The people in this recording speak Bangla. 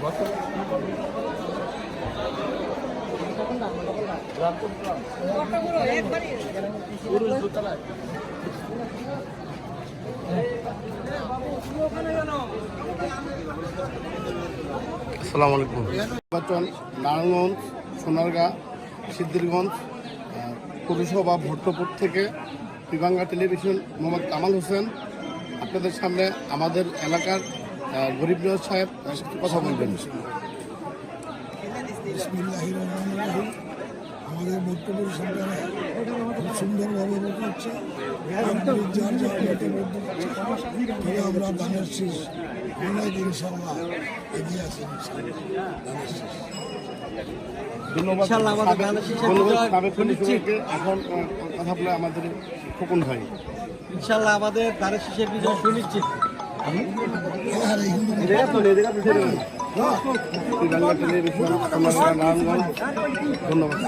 আসসালামু আলাইকুম। নির্বাচন নারায়ণগঞ্জ, সোনারগাঁ, সিদ্ধিরগঞ্জ পৌরসভা ভট্টপুর থেকে ত্রিবাংলা টেলিভিশন মোহাম্মদ কামাল হোসেন আপনাদের সামনে আমাদের এলাকার গরিব নওয়াজ সাহেব কথা বলবেন। আমাদের ভট্টপুর সেন্টারে খুব সুন্দরভাবে ভোট হচ্ছে, যার যার ভোটে ভোট দিচ্ছে। তবে আমরা ধানের শীষ অনেক ইনশাল্লাহ এগিয়ে আছি। ধন্যবাদ। এখন কথা বলে আমাদের খোকন ভাই। ইনশাল্লাহ আমাদের ধানের শীষের বিজয় সুনিশ্চিত। ত্রিবাংলা টেলিভিশন নারায়ণগঞ্জ, ধন্যবাদ।